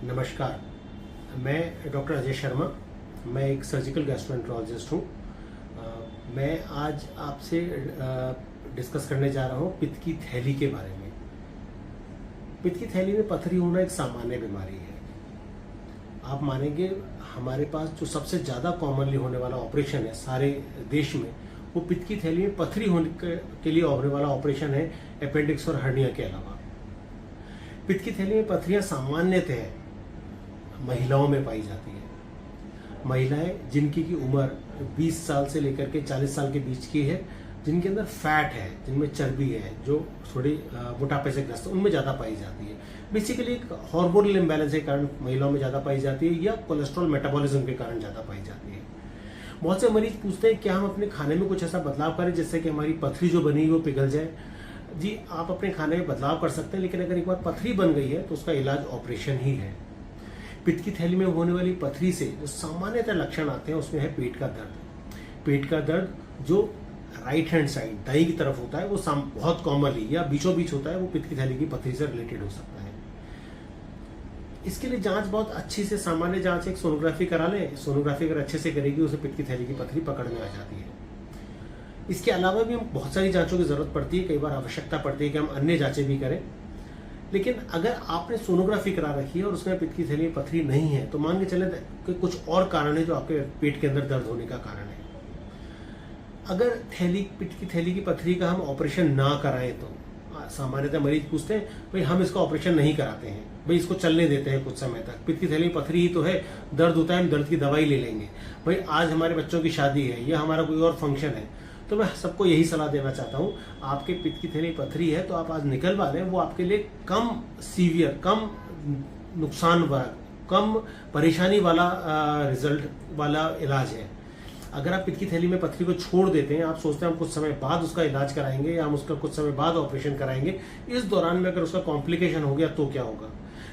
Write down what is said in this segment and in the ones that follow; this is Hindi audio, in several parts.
नमस्कार। मैं डॉक्टर अजय शर्मा। मैं एक सर्जिकल गैस्ट्रोएंटरोलॉजिस्ट हूँ। मैं आज आपसे डिस्कस करने जा रहा हूँ पित्त की थैली के बारे में। पित्त की थैली में पथरी होना एक सामान्य बीमारी है। आप मानेंगे, हमारे पास जो सबसे ज़्यादा कॉमनली होने वाला ऑपरेशन है सारे देश में, वो पित्त की थैली में पथरी होने के लिए होने वाला ऑपरेशन है, अपेंडिक्स और हर्निया के अलावा। पित्त की थैली में पथरियाँ सामान्यतः महिलाओं में पाई जाती है। महिलाएं जिनकी की उम्र 20 साल से लेकर के 40 साल के बीच की है, जिनके अंदर फैट है, जिनमें चर्बी है, जो थोड़ी मोटापे से ग्रस्त है, उनमें ज़्यादा पाई जाती है। बेसिकली एक हार्मोनल इम्बैलेंस के कारण महिलाओं में ज़्यादा पाई जाती है, या कोलेस्ट्रॉल मेटाबॉलिज्म के कारण ज़्यादा पाई जाती है। बहुत से मरीज पूछते हैं क्या हम अपने खाने में कुछ ऐसा बदलाव करें जिससे कि हमारी पथरी जो बनी वो पिघल जाए। जी, आप अपने खाने में बदलाव कर सकते हैं, लेकिन अगर एक बार पथरी बन गई है तो उसका इलाज ऑपरेशन ही है। पित्त की थैली में होने वाली पथरी से जो सामान्यतः लक्षण आते हैं उसमें है पेट का दर्द। पेट का दर्द जो राइट हैंड साइड दाईं की तरफ होता है वो बहुत कॉमनली या बीचों बीच होता है, वो पित्त की थैली की पथरी से रिलेटेड हो सकता है। इसके लिए जांच बहुत अच्छी से, सामान्य जांच एक सोनोग्राफी करा लें। सोनोग्राफी अगर अच्छे से करेगी उसे पित्त की थैली की पथरी पकड़ में आ जाती है। इसके अलावा भी हम बहुत सारी जांचों की जरूरत पड़ती है। कई बार आवश्यकता पड़ती है कि हम अन्य जांचें भी करें। लेकिन अगर आपने सोनोग्राफी करा रखी है और उसमें पित्त की थैली में पथरी नहीं है, तो मान के चले कि कुछ और कारण है जो आपके पेट के अंदर दर्द होने का कारण है। अगर पित्त की थैली की पथरी का हम ऑपरेशन ना कराएं तो सामान्यतः मरीज पूछते हैं, भाई हम इसका ऑपरेशन नहीं कराते हैं, भाई इसको चलने देते हैं कुछ समय तक, पित्त की थैली में पथरी ही तो है, दर्द होता है, हम दर्द की दवाई ले लेंगे, भाई आज हमारे बच्चों की शादी है या हमारा कोई और फंक्शन है। तो मैं सबको यही सलाह देना चाहता हूँ, आपके पित्त की थैली पथरी है तो आप आज निकलवा लें। वो आपके लिए कम सीवियर, कम नुकसान वाला, कम परेशानी वाला रिजल्ट वाला इलाज है। अगर आप पित्त की थैली में पथरी को छोड़ देते हैं, आप सोचते हैं हम कुछ समय बाद उसका इलाज कराएंगे या हम उसका कुछ समय बाद ऑपरेशन कराएंगे, इस दौरान में अगर उसका कॉम्प्लिकेशन हो गया तो क्या होगा।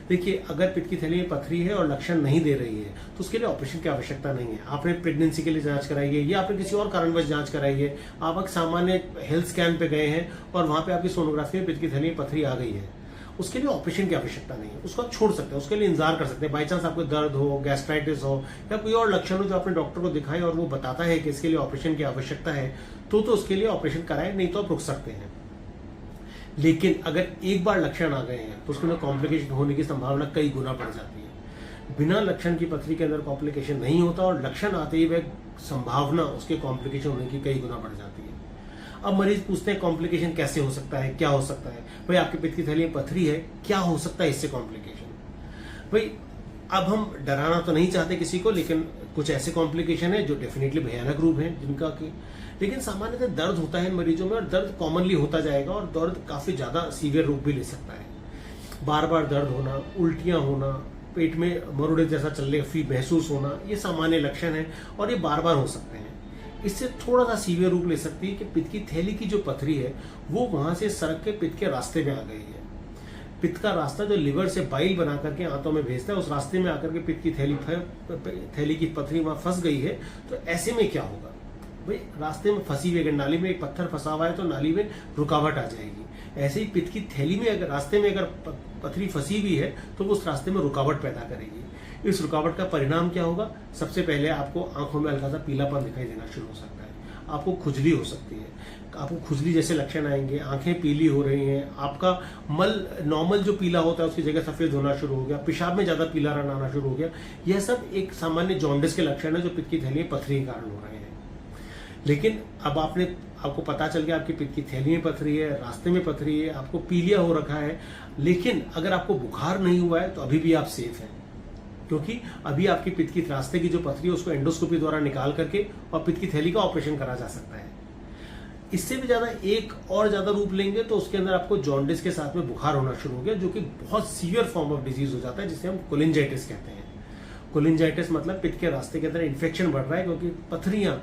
देखिए, अगर पित्त की थैली में पथरी है और लक्षण नहीं दे रही है तो उसके लिए ऑपरेशन की आवश्यकता नहीं है। आपने प्रेगनेंसी के लिए जांच कराई है या आपने किसी और कारणवश जांच कराई है, आप एक सामान्य हेल्थ स्कैन पे गए हैं और वहां पे आपकी सोनोग्राफी में पित्त की थैली में पथरी आ गई है, उसके लिए ऑपरेशन की आवश्यकता नहीं है। उसको आप छोड़ सकते हैं, उसके लिए इंतजार कर सकते हैं। बाई चांस आपको दर्द हो, गैस्ट्राइटिस हो या कोई और लक्षण हो जो आपने डॉक्टर को दिखाए और वो बताता है कि इसके लिए ऑपरेशन की आवश्यकता है, तो उसके लिए ऑपरेशन कराएं, नहीं तो आप रुक सकते हैं। लेकिन अगर एक बार लक्षण आ गए हैं तो उसके अंदर कॉम्प्लिकेशन होने की संभावना कई गुना बढ़ जाती है। बिना लक्षण की पथरी के अंदर कॉम्प्लिकेशन नहीं होता और लक्षण आते ही वह संभावना उसके कॉम्प्लिकेशन होने की कई गुना बढ़ जाती है। अब मरीज पूछते हैं कॉम्प्लिकेशन कैसे हो सकता है, क्या हो सकता है। भाई आपके पित्त की थैली में पथरी है, क्या हो सकता है इससे कॉम्प्लिकेशन। भाई अब हम डराना तो नहीं चाहते किसी को, लेकिन कुछ ऐसे कॉम्प्लिकेशन है जो डेफिनेटली भयानक रूप है जिनका कि, लेकिन सामान्यतः दर्द होता है मरीजों में और दर्द कॉमनली होता जाएगा और दर्द काफी ज्यादा सीवियर रूप भी ले सकता है। बार बार दर्द होना, उल्टियां होना, पेट में मरोड़े जैसा चलने फी महसूस होना, ये सामान्य लक्षण है और ये बार बार हो सकते हैं। इससे थोड़ा सा सीवियर रूप ले सकती है कि पित्त की थैली की जो पथरी है वो वहां से सरक के पित्त के रास्ते में आ गई है। पित्त का रास्ता जो लिवर से बाइल बना करके आंतों में भेजता है, उस रास्ते में आकर के पित्त की थैली की पथरी वहां फंस गई है। तो ऐसे में क्या होगा, भाई रास्ते में फंसी हुई, अगर नाली में एक पत्थर फंसा हुआ है तो नाली में रुकावट आ जाएगी। ऐसे ही पित्त की थैली में अगर रास्ते में अगर पथरी फंसी हुई है तो वो उस रास्ते में रुकावट पैदा करेगी। इस रुकावट का परिणाम क्या होगा, सबसे पहले आपको आंखों में हल्का सा पीलापन दिखाई देना शुरू हो सकता है, आपको खुजली हो सकती है, आपको खुजली जैसे लक्षण आएंगे, आंखें पीली हो रही हैं, आपका मल नॉर्मल जो पीला होता है उसकी जगह सफेद होना शुरू हो गया, पेशाब में ज्यादा पीला रंग आना शुरू हो गया। यह सब एक सामान्य जॉन्डिस के लक्षण है जो पित्त की थैली में पथरी के कारण हो रहे हैं। लेकिन अब आपको पता चल गया आपकी पित्त की थैली में पथरी है, रास्ते में पथरी है, आपको पीलिया हो रखा है, लेकिन अगर आपको बुखार नहीं हुआ है तो अभी भी आप सेफ हैं, क्योंकि अभी आपकी पित्त की रास्ते की जो पथरी है उसको एंडोस्कोपी द्वारा निकाल करके और पित्त की थैली का ऑपरेशन करा जा सकता है। इससे भी ज्यादा एक और ज्यादा रूप लेंगे तो उसके अंदर आपको जॉन्डिस के साथ में बुखार होना शुरू हो गया, जो कि बहुत सीवियर फॉर्म ऑफ डिजीज हो जाता है, जिसे हम कोलिंजाइटिस कहते हैं। कोलिंजाइटिस मतलब पित्त के रास्ते के अंदर इन्फेक्शन बढ़ रहा है, क्योंकि पथरियां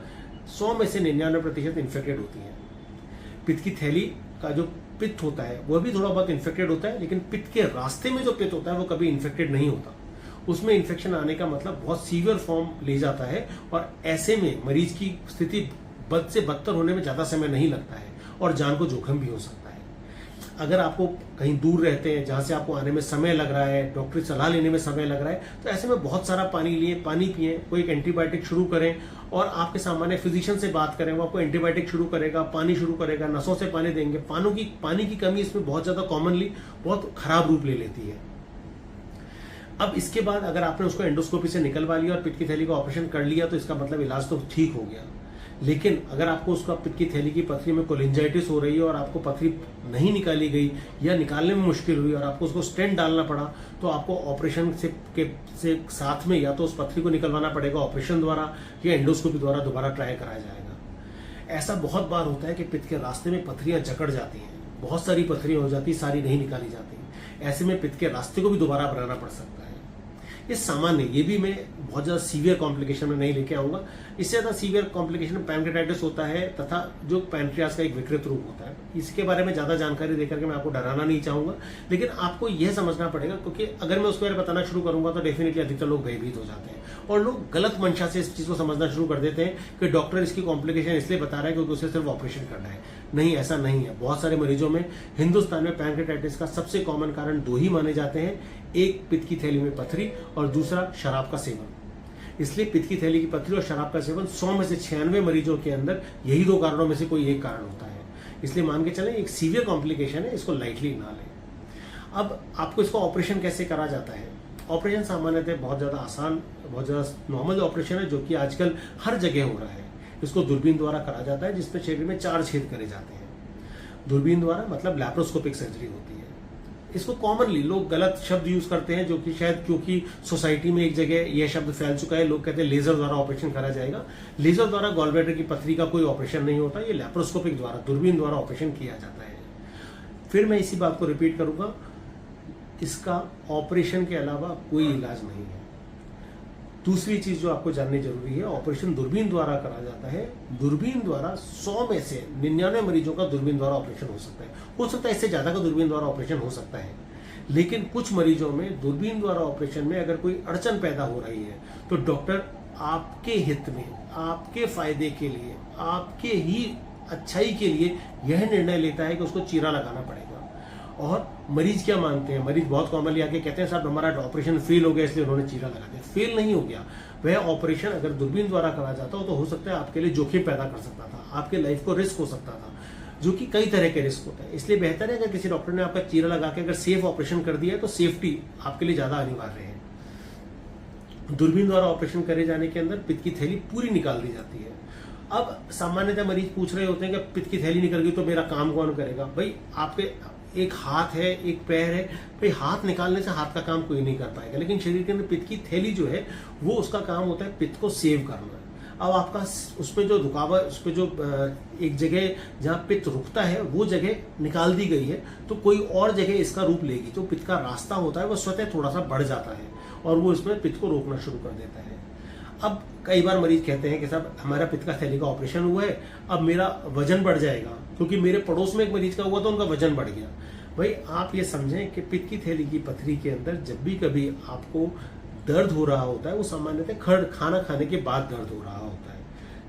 100 में से 99% इन्फेक्टेड होती हैं। पित्त की थैली का जो पित्त होता है वह भी थोड़ा बहुत इन्फेक्टेड होता है, लेकिन पित्त के रास्ते में जो पित्त होता है वो कभी इन्फेक्टेड नहीं होता। उसमें इन्फेक्शन आने का मतलब बहुत सीवियर फॉर्म ले जाता है और ऐसे में मरीज की स्थिति बद से बदतर होने में ज्यादा समय नहीं लगता है और जान को जोखिम भी हो सकता है। अगर आपको कहीं दूर रहते हैं, जहाँ से आपको आने में समय लग रहा है, डॉक्टरी सलाह लेने में समय लग रहा है, तो ऐसे में बहुत सारा पानी पिएं, कोई एक एंटीबायोटिक शुरू करें और आपके सामान्य फिजिशियन से बात करें, वो आपको एंटीबायोटिक शुरू करेगा, पानी शुरू करेगा, नसों से पानी देंगे। पानी की कमी इसमें बहुत ज़्यादा कॉमनली बहुत खराब रूप ले लेती है। अब इसके बाद अगर आपने उसको एंडोस्कोपी से निकलवा लिया और पित्त की थैली का ऑपरेशन कर लिया तो इसका मतलब इलाज तो ठीक हो गया। लेकिन अगर आपको उसका पित्त की थैली की पथरी में कोलिंजाइटिस हो रही है और आपको पथरी नहीं निकाली गई या निकालने में मुश्किल हुई और आपको उसको स्टेंट डालना पड़ा, तो आपको ऑपरेशन से साथ में या तो उस पथरी को निकलवाना पड़ेगा ऑपरेशन द्वारा या एंडोस्कोपी द्वारा दोबारा ट्राई कराया जाएगा। ऐसा बहुत बार होता है कि पित्त के रास्ते में पथरियां जकड़ जाती हैं, बहुत सारी पथरियां हो जाती, सारी नहीं निकाली जाती। ऐसे में पित्त के रास्ते को भी दोबारा बनाना पड़ सकता है। ये सामान्य, ये भी मैं बहुत ज़्यादा सीवियर कॉम्प्लिकेशन में नहीं लेके आऊँगा। इससे ज़्यादा सीवियर कॉम्प्लिकेशन पैनक्रेटाइटिस होता है तथा जो पैनक्रियास का एक विकृत रूप होता है। इसके बारे में ज़्यादा जानकारी देकर के मैं आपको डराना नहीं चाहूँगा, लेकिन आपको यह समझना पड़ेगा, क्योंकि अगर मैं उसके बारे में बताना शुरू करूँगा तो डेफिनेटली अधिकतर लोग भयभीत हो जाते हैं और लोग गलत मंशा से इस चीज़ को समझना शुरू कर देते हैं कि डॉक्टर इसकी कॉम्प्लिकेशन इसलिए बता रहा है क्योंकि उसे सिर्फ ऑपरेशन करना है। नहीं, ऐसा नहीं है। बहुत सारे मरीजों में हिंदुस्तान में पैनक्रेटाइटिस का सबसे कॉमन कारण दो ही माने जाते हैं, एक पित्त की थैली में पथरी और दूसरा शराब का सेवन। इसलिए पित्त की थैली की पथरी और शराब का सेवन 100 में से 96 मरीजों के अंदर यही दो कारणों में से कोई एक कारण होता है। इसलिए मान के चलें एक सीवियर कॉम्प्लिकेशन है, इसको लाइटली ना लें। अब आपको इसको ऑपरेशन कैसे करा जाता है? ऑपरेशन सामान्यतः बहुत ज़्यादा आसान, बहुत ज़्यादा नॉर्मल ऑपरेशन है जो कि आजकल हर जगह हो रहा है। इसको दूरबीन द्वारा करा जाता है, जिसमें शरीर में 4 छेद करे जाते हैं। दूरबीन द्वारा मतलब लैप्रोस्कोपिक सर्जरी होती है। इसको कॉमनली लोग गलत शब्द यूज करते हैं, जो कि शायद क्योंकि सोसाइटी में एक जगह यह शब्द फैल चुका है, लोग कहते हैं लेजर द्वारा ऑपरेशन करा जाएगा। लेजर द्वारा गॉलब्लैडर की पथरी का कोई ऑपरेशन नहीं होता, ये लैप्रोस्कोपिक द्वारा दूरबीन द्वारा ऑपरेशन किया जाता है। फिर मैं इसी बात को रिपीट करूंगा, इसका ऑपरेशन के अलावा कोई इलाज नहीं है। दूसरी चीज जो आपको जाननी जरूरी है, ऑपरेशन दूरबीन द्वारा करा जाता है। दूरबीन द्वारा 100 में से 99 मरीजों का दूरबीन द्वारा ऑपरेशन हो सकता है इससे ज्यादा का दूरबीन द्वारा ऑपरेशन हो सकता है। लेकिन कुछ मरीजों में दूरबीन द्वारा ऑपरेशन में अगर कोई अड़चन पैदा हो रही है तो डॉक्टर आपके हित में, आपके फायदे के लिए, आपके ही अच्छाई के लिए यह निर्णय लेता है कि उसको चीरा लगाना पड़ेगा। और मरीज क्या मानते हैं, मरीज बहुत कॉमनली आके कहते हैं साहब हमारा ऑपरेशन फेल हो गया इसलिए उन्होंने चीरा लगा दिया। फेल नहीं हो गया, वह ऑपरेशन अगर दूरबीन द्वारा करा जाता हो सकता है आपके लिए जोखिम पैदा कर सकता था, आपके लाइफ को रिस्क हो सकता था, जो कि कई तरह के रिस्क होते हैं। इसलिए बेहतर है अगर किसी डॉक्टर ने आपका चीरा लगा के अगर सेफ ऑपरेशन कर दिया है तो सेफ्टी आपके लिए ज्यादा अनिवार्य है। दूरबीन द्वारा ऑपरेशन करे जाने के अंदर पित्त की थैली पूरी निकाल दी जाती है। अब सामान्यतः मरीज पूछ रहे होते हैं कि पित्त की थैली निकल गई तो मेरा काम कौन करेगा? भाई आपके एक हाथ है, एक पैर है, भाई हाथ निकालने से हाथ का काम कोई नहीं कर पाएगा, लेकिन शरीर के अंदर पित्त की थैली जो है वो उसका काम होता है पित्त को सेव करना। अब आपका उसमें जो रुकावट, उस पर जो एक जगह जहाँ पित्त रुकता है वो जगह निकाल दी गई है, तो कोई और जगह इसका रूप लेगी। जो पित्त का रास्ता होता है वो स्वतः थोड़ा सा बढ़ जाता है और वो इसमें पित्त को रोकना शुरू कर देता है। अब कई बार मरीज कहते हैं कि साहब हमारा पित्त का थैली का ऑपरेशन हुआ है, अब मेरा वजन बढ़ जाएगा, क्योंकि मेरे पड़ोस में एक मरीज का हुआ तो उनका वजन बढ़ गया। भाई आप ये समझें कि पित्त की थैली की पथरी के अंदर जब भी कभी आपको दर्द हो रहा होता है वो सामान्यतः खाना खाने के बाद दर्द हो रहा होता है।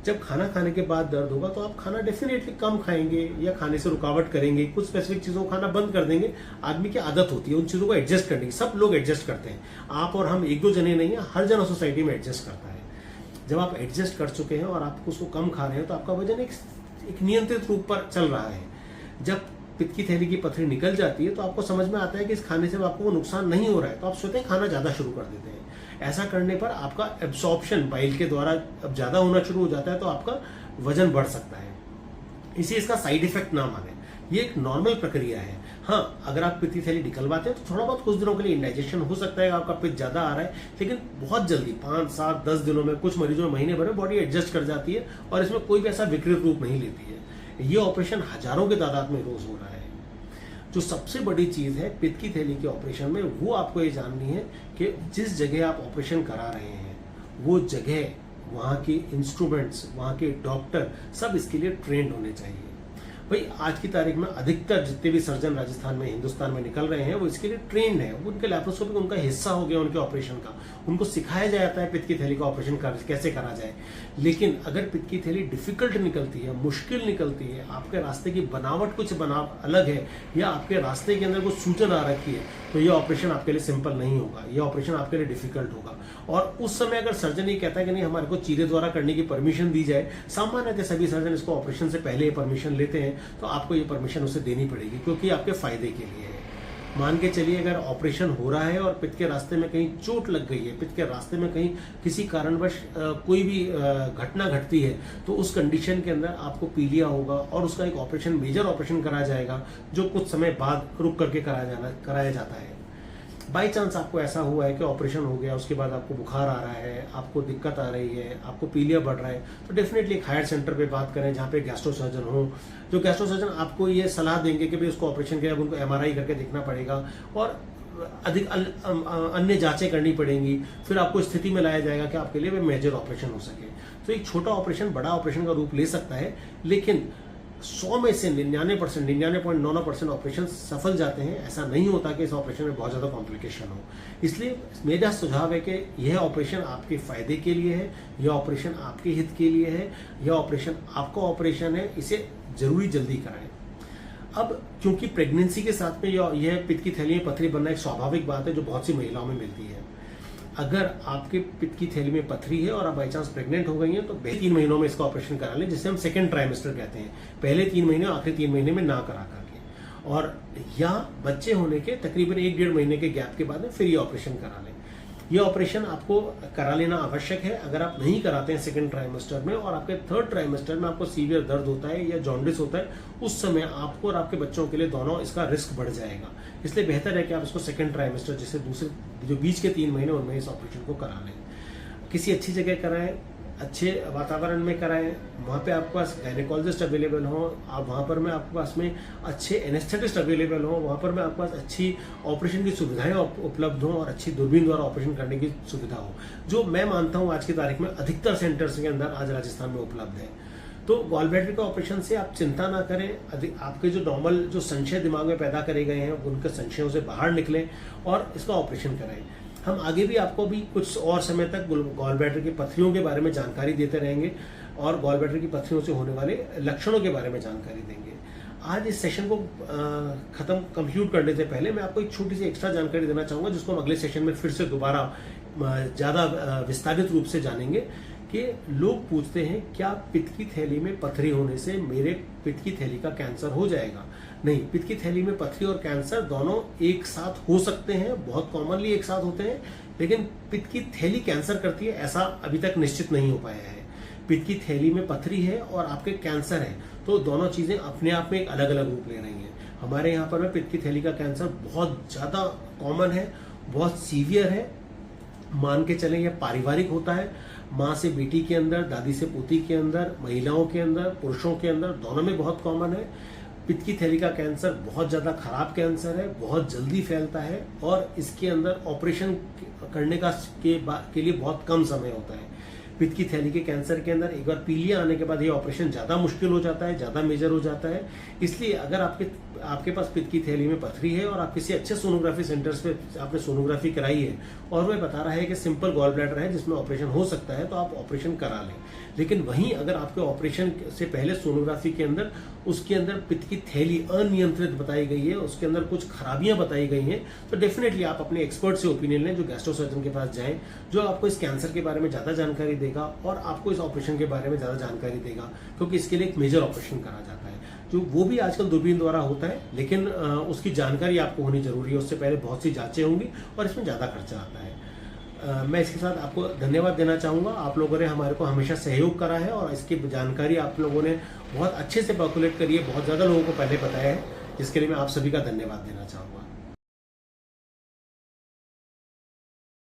जब खाना खाने के बाद दर्द होगा तो आप खाना डेफिनेटली कम खाएंगे या खाने से रुकावट करेंगे, कुछ स्पेसिफिक चीजों को खाना बंद कर देंगे। आदमी की आदत होती है उन चीजों को एडजस्ट करने की, सब लोग एडजस्ट करते हैं, आप और हम एक दो जने नहीं है, हर जना सोसाइटी में एडजस्ट करता है। जब आप एडजस्ट कर चुके हैं और आप उसको कम खा रहे हैं तो आपका वजन एक नियंत्रित रूप पर चल रहा है। जब पित्त की थैली की पथरी निकल जाती है तो आपको समझ में आता है कि इस खाने से आपको वो नुकसान नहीं हो रहा है, तो आप स्वतः खाना ज्यादा शुरू कर देते हैं। ऐसा करने पर आपका एब्सॉर्प्शन बाइल के द्वारा अब ज्यादा होना शुरू हो जाता है, तो आपका वजन बढ़ सकता है। इसे इसका साइड इफेक्ट ना माने, ये एक नॉर्मल प्रक्रिया है। हाँ, अगर आप पित्त की थैली निकलवाते हैं तो थोड़ा बहुत कुछ दिनों के लिए इंडाइजेशन हो सकता है, आपका पित्त ज्यादा आ रहा है, लेकिन बहुत जल्दी 5, 7, 10 दिनों में, कुछ मरीजों में महीने भर में बॉडी एडजस्ट कर जाती है और इसमें कोई भी ऐसा विकृत रूप नहीं लेती है। ये ऑपरेशन हजारों के तादाद में रोज हो रहा है। जो सबसे बड़ी चीज है पित्त की थैली के ऑपरेशन में, वो आपको ये जाननी है कि जिस जगह आप ऑपरेशन करा रहे हैं वो जगह, वहां के इंस्ट्रूमेंट्स, वहां के डॉक्टर सब इसके लिए ट्रेंड होने चाहिए। भाई आज की तारीख में अधिकतर जितने भी सर्जन राजस्थान में, हिंदुस्तान में निकल रहे हैं वो इसके लिए ट्रेंड है, वो उनके लैप्रोस्कोपिक उनका हिस्सा हो गया उनके ऑपरेशन का। उनको सिखाया जाता है पित्त की थैली का ऑपरेशन कैसे करा जाए। लेकिन अगर पित्त की थैली डिफिकल्ट निकलती है, मुश्किल निकलती है, आपके रास्ते की बनावट कुछ अलग है, या आपके रास्ते के अंदर कुछ सूजन आ रखी है, तो ये ऑपरेशन आपके लिए सिंपल नहीं होगा, ये ऑपरेशन आपके लिए डिफिकल्ट होगा। और उस समय अगर सर्जन ये कहता है कि नहीं हमारे को चीरे द्वारा करने की परमिशन दी जाए, सामान्यतः सभी सर्जन इसको ऑपरेशन से पहले ये परमिशन लेते हैं, तो आपको ये परमिशन उसे देनी पड़ेगी, क्योंकि आपके फायदे के लिए है। मान के चलिए अगर ऑपरेशन हो रहा है और पित्त के रास्ते में कहीं चोट लग गई है, पित्त के रास्ते में कहीं किसी कारणवश कोई भी घटना घटती है, तो उस कंडीशन के अंदर आपको पीलिया होगा और उसका एक ऑपरेशन, मेजर ऑपरेशन कराया जाएगा, जो कुछ समय बाद रुक करके कराया जाता है। बाई चांस आपको ऐसा हुआ है कि ऑपरेशन हो गया, उसके बाद आपको बुखार आ रहा है, आपको दिक्कत आ रही है, आपको पीलिया बढ़ रहा है, तो डेफिनेटली एक हायर सेंटर पे बात करें जहाँ पे गैस्ट्रो सर्जन हो, जो गैस्ट्रो सर्जन आपको ये सलाह देंगे कि भाई उसको ऑपरेशन के लिए उनको MRI करके देखना पड़ेगा और अधिक अन्य जांचें करनी पड़ेंगी, फिर आपको स्थिति में लाया जाएगा कि आपके लिए मेजर ऑपरेशन हो सके। तो एक छोटा ऑपरेशन बड़ा ऑपरेशन का रूप ले सकता है, लेकिन 100 में से 99%, 99.99% ऑपरेशन सफल जाते हैं। ऐसा नहीं होता कि इस ऑपरेशन में बहुत ज़्यादा कॉम्प्लिकेशन हो। इसलिए मेरा सुझाव है कि यह ऑपरेशन आपके फायदे के लिए है, यह ऑपरेशन आपके हित के लिए है, यह ऑपरेशन आपका ऑपरेशन है, इसे जरूरी जल्दी कराएं। अब क्योंकि प्रेगनेंसी के साथ में यह पित्त की थैली में पथरी बनना एक स्वाभाविक बात है जो बहुत सी महिलाओं में मिलती है। अगर आपके पित्त की थैली में पथरी है और आप बाई चांस प्रेग्नेंट हो गई हैं, तो पहले 3 महीनों में इसका ऑपरेशन करा लें, जिसे हम सेकंड ट्राइमेस्टर कहते हैं। पहले 3 महीने और आखिरी 3 महीने में ना करा करके, और या बच्चे होने के तकरीबन 1-1.5 महीने के गैप के बाद में फिर ये ऑपरेशन करा लें। ये ऑपरेशन आपको करा लेना आवश्यक है। अगर आप नहीं कराते हैं सेकंड ट्राइमेस्टर में और आपके थर्ड ट्राइमेस्टर में आपको सीवियर दर्द होता है या जॉन्डिस होता है, उस समय आपको और आपके बच्चों के लिए दोनों इसका रिस्क बढ़ जाएगा। इसलिए बेहतर है कि आप इसको सेकंड ट्राइमेस्टर, जैसे दूसरे जो बीच के 3 महीने उनमें इस ऑपरेशन को करा लें। किसी अच्छी जगह कराएं, अच्छे वातावरण में कराएं, वहाँ पे आपके पास गायनेकोलॉजिस्ट अवेलेबल हो, आप वहाँ पर में आपके पास में अच्छे एनेस्थेटिस्ट अवेलेबल हो, वहाँ पर में आपके पास अच्छी ऑपरेशन की सुविधाएं उपलब्ध हों और अच्छी दूरबीन द्वारा ऑपरेशन करने की सुविधा हो, जो मैं मानता हूँ आज की तारीख में अधिकतर सेंटर्स के अंदर आज राजस्थान में उपलब्ध है। तो गॉल ब्लैडर के ऑपरेशन से आप चिंता ना करें। आपके जो नॉर्मल जो संशय दिमाग में पैदा करे गए हैं उनके संशयों से बाहर निकलें और इसका ऑपरेशन कराएं। हम आगे भी आपको भी कुछ और समय तक गॉल ब्लैडर की पथरियों के बारे में जानकारी देते रहेंगे और गॉल ब्लैडर की पथरियों से होने वाले लक्षणों के बारे में जानकारी देंगे। आज इस सेशन को कंक्लूड करने से पहले मैं आपको एक छोटी सी एक्स्ट्रा जानकारी देना चाहूँगा, जिसको हम अगले सेशन में फिर से दोबारा ज़्यादा विस्तारित रूप से जानेंगे। कि लोग पूछते हैं क्या पित्त की थैली में पथरी होने से मेरे पित्त की थैली का कैंसर हो जाएगा? नहीं, पित्त की थैली में पथरी और कैंसर दोनों एक साथ हो सकते हैं, बहुत कॉमनली एक साथ होते हैं, लेकिन पित्त की थैली कैंसर करती है ऐसा अभी तक निश्चित नहीं हो पाया है। पित्त की थैली में पथरी है और आपके कैंसर है, तो दोनों चीजें अपने आप में एक अलग अलग रूप ले रही हैं। हमारे यहाँ पर पित्त की थैली का कैंसर बहुत ज्यादा कॉमन है, बहुत सीवियर है। मान के चलें यह पारिवारिक होता है, माँ से बेटी के अंदर, दादी से पोती के अंदर, महिलाओं के अंदर, पुरुषों के अंदर, दोनों में बहुत कॉमन है। पित्त की थैली का कैंसर बहुत ज़्यादा खराब कैंसर है, बहुत जल्दी फैलता है और इसके अंदर ऑपरेशन करने के लिए बहुत कम समय होता है। पित्त की थैली के कैंसर के अंदर एक बार पीलिया आने के बाद ये ऑपरेशन ज़्यादा मुश्किल हो जाता है, ज़्यादा मेजर हो जाता है। इसलिए अगर आपके पास पित्त की थैली में पथरी है और आप किसी अच्छे सोनोग्राफी सेंटर्स पे आपने सोनोग्राफी कराई है और वह बता रहा है कि सिंपल गॉल ब्लैडर है जिसमें ऑपरेशन हो सकता है, तो आप ऑपरेशन करा लें। लेकिन वहीं अगर आपके ऑपरेशन से पहले सोनोग्राफी के अंदर उसके अंदर पित्त की थैली अनियंत्रित बताई गई है, उसके अंदर कुछ खराबियां बताई गई हैं, तो डेफिनेटली आप अपने एक्सपर्ट से ओपिनियन लें, जो गैस्ट्रो सर्जन के पास जाएं, जो आपको इस कैंसर के बारे में ज़्यादा जानकारी देगा और आपको इस ऑपरेशन के बारे में ज़्यादा जानकारी देगा, क्योंकि इसके लिए एक मेजर ऑपरेशन करा जाता है, जो वो भी आजकल दूरबीन द्वारा होता है, लेकिन उसकी जानकारी आपको होनी जरूरी है। उससे पहले बहुत सी जांचें होंगी और इसमें ज़्यादा खर्चा आता है। मैं इसके साथ आपको धन्यवाद देना चाहूँगा। आप लोगों ने हमारे को हमेशा सहयोग करा है और इसकी जानकारी आप लोगों ने बहुत अच्छे से कैलकुलेट करी है, बहुत ज़्यादा लोगों को पहले बताया है, जिसके लिए मैं आप सभी का धन्यवाद देना चाहूँगा।